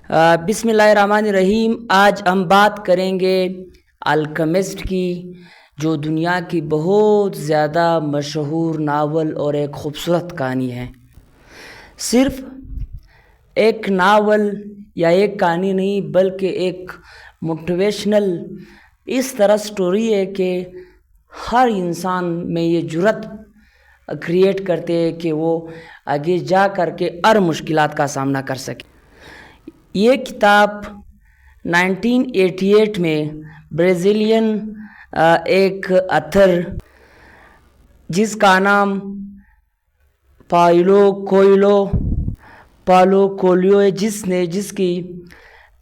بسم اللہ الرحمن الرحیم۔ آج ہم بات کریں گے الکیمسٹ کی، جو دنیا کی بہت زیادہ مشہور ناول اور ایک خوبصورت کہانی ہے۔ صرف ایک ناول یا ایک کہانی نہیں، بلکہ ایک موٹیویشنل اس طرح سٹوری ہے کہ ہر انسان میں یہ جرأت کریٹ کرتے ہیں کہ وہ آگے جا کر کے ہر مشکلات کا سامنا کر سکے۔ یہ کتاب 1988 میں برازیلین ایک اتھر جس کا نام پاولو کویلو ہے، جس کی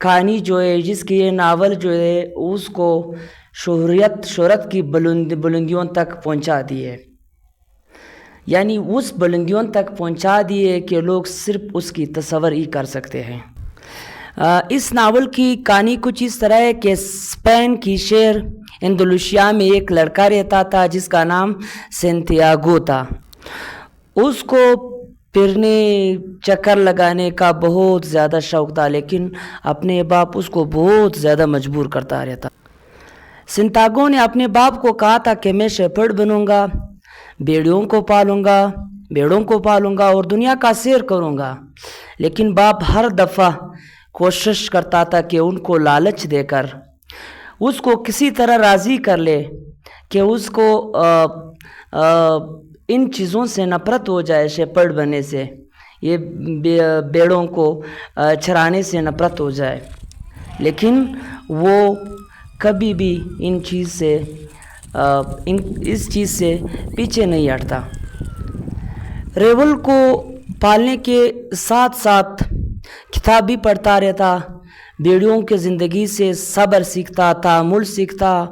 کہانی جو ہے، جس کی یہ ناول جو ہے، اس کو شہرت کی بلندیوں تک پہنچا دی ہے، یعنی اس بلندیوں تک پہنچا دی ہے کہ لوگ صرف اس کی تصور ہی کر سکتے ہیں۔ اس ناول کی کہانی کچھ اس طرح ہے کہ اسپین کی شہر اندلوسیا میں ایک لڑکا رہتا تھا جس کا نام سینتیاگو تھا۔ اس کو پھرنے چکر لگانے کا بہت زیادہ شوق تھا، لیکن اپنے باپ اس کو بہت زیادہ مجبور کرتا رہتا۔ سینتیاگو نے اپنے باپ کو کہا تھا کہ میں شیپرڈ بنوں گا، بھیڑوں کو پالوں گا اور دنیا کا سیر کروں گا، لیکن باپ ہر دفعہ کوشش کرتا تھا کہ ان کو لالچ دے کر اس کو کسی طرح راضی کر لے کہ اس کو ان چیزوں سے نفرت ہو جائے، شیپرڈ بننے سے، یہ بیڑوں کو چرانے سے نفرت ہو جائے، لیکن وہ کبھی بھی اس چیز سے پیچھے نہیں ہٹتا۔ ریول کو پالنے کے ساتھ ساتھ کتاب بھی پڑھتا رہتا، بیڑیوں کے زندگی سے صبر سیکھتا، تحمل سیکھتا،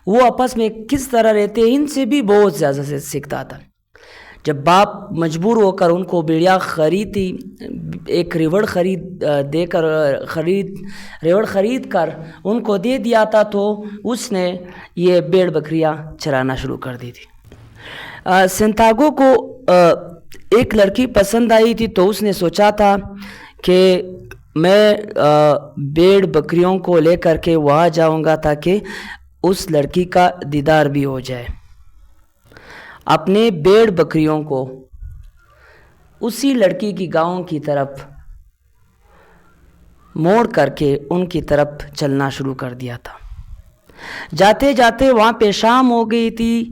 وہ آپس میں کس طرح رہتے ان سے بھی بہت زیادہ سے سیکھتا تھا۔ جب باپ مجبور ہو کر ان کو بیڑیاں خریدی، ایک ریوڑ خرید کر ان کو دے دیا تھا، تو اس نے یہ بیڑ بکریاں چرانا شروع کر دی تھی۔ سینتیاگو کو ایک لڑکی پسند آئی تھی، تو اس نے سوچا تھا کہ میں بیڑ بکریوں کو لے کر کے وہاں جاؤں گا تاکہ اس لڑکی کا دیدار بھی ہو جائے۔ اپنے بیڑ بکریوں کو اسی لڑکی کی گاؤں کی طرف موڑ کر کے ان کی طرف چلنا شروع کر دیا تھا۔ جاتے جاتے وہاں پہ شام ہو گئی تھی۔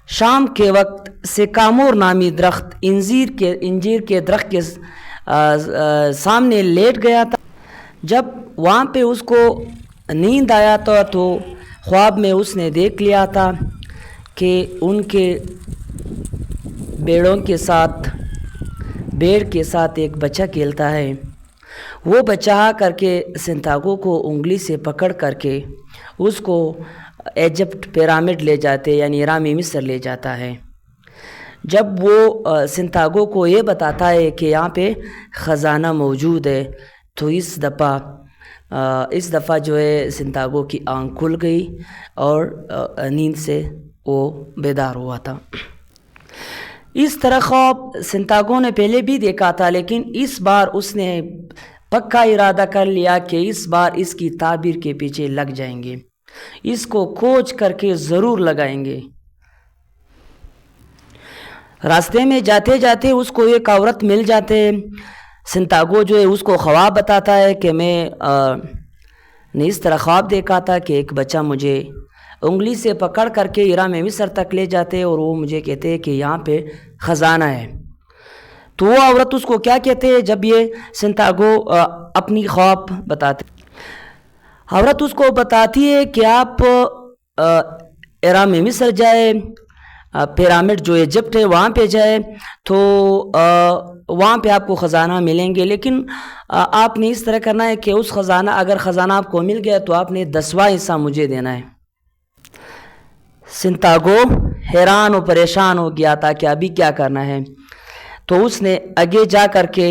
شام کے وقت سکامور نامی درخت انجیر کے درخت کے سامنے لیٹ گیا تھا۔ جب وہاں پہ اس کو نیند آیا تھا تو خواب میں اس نے دیکھ لیا تھا کہ ان کے بیڑ کے ساتھ ایک بچہ کھیلتا ہے۔ وہ بچہ آ کر کے سینتیاگو کو انگلی سے پکڑ کر کے اس کو ایجپٹ پیرامڈ لے جاتے، یعنی اہرام مصر لے جاتا ہے۔ جب وہ سینتیاگو کو یہ بتاتا ہے کہ یہاں پہ خزانہ موجود ہے، تو اس دفعہ جو ہے سینتیاگو کی آنکھ کھل گئی اور نیند سے وہ بیدار ہوا تھا۔ اس طرح خواب سینتیاگو نے پہلے بھی دیکھا تھا، لیکن اس بار اس نے پکا ارادہ کر لیا کہ اس بار اس کی تعبیر کے پیچھے لگ جائیں گے، اس کو کھوج کر کے ضرور لگائیں گے۔ راستے میں جاتے جاتے اس کو ایک عورت مل جاتے۔ سینتیاگو جو ہے اس کو خواب بتاتا ہے کہ میں نے اس طرح خواب دیکھا تھا کہ ایک بچہ مجھے انگلی سے پکڑ کر کے اہرام مصر تک لے جاتے اور وہ مجھے کہتے ہیں کہ یہاں پہ خزانہ ہے۔ تو وہ عورت اس کو کیا کہتے ہیں جب یہ سینتیاگو اپنی خواب بتاتے؟ عورت اس کو بتاتی ہے کہ آپ اہرام مصر جائے، پیرامڈ جو ایجپٹ ہے وہاں پہ جائے، تو وہاں پہ آپ کو خزانہ ملیں گے، لیکن آپ نے اس طرح کرنا ہے کہ اگر خزانہ آپ کو مل گیا تو آپ نے 10واں حصہ مجھے دینا ہے۔ سینتیاگو حیران و پریشان ہو گیا تھا کہ ابھی کیا کرنا ہے، تو اس نے آگے جا کر کے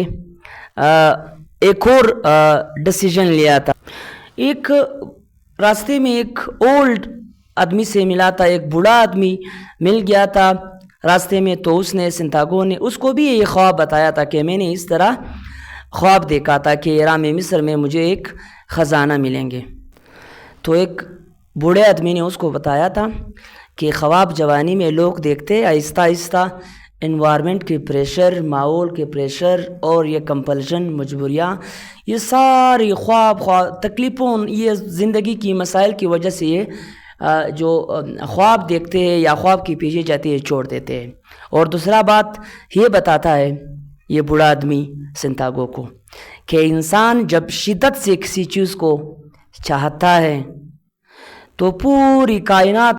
ایک اور ڈیسیژن لیا تھا۔ ایک راستے میں ایک اولڈ آدمی سے ملا تھا، ایک بوڑھا آدمی مل گیا تھا راستے میں، تو اس نے سینتیاگو نے اس کو بھی یہ خواب بتایا تھا کہ میں نے اس طرح خواب دیکھا تھا کہ احرام مصر میں مجھے ایک خزانہ ملیں گے. تو ایک بوڑھے آدمی نے اس کو بتایا تھا کہ خواب جوانی میں لوگ دیکھتے آہستہ آہستہ انوائرمنٹ کے پریشر، ماحول کے پریشر اور یہ کمپلشن، مجبوریاں، یہ ساری خواب تکلیفوں، یہ زندگی کی مسائل کی وجہ سے یہ جو خواب دیکھتے ہیں یا خواب کے پیچھے جاتے ہیں چھوڑ دیتے ہیں. اور دوسرا بات یہ بتاتا ہے یہ بوڑھا آدمی سنتاگو کو کہ انسان جب شدت سے کسی چیز کو چاہتا ہے تو پوری کائنات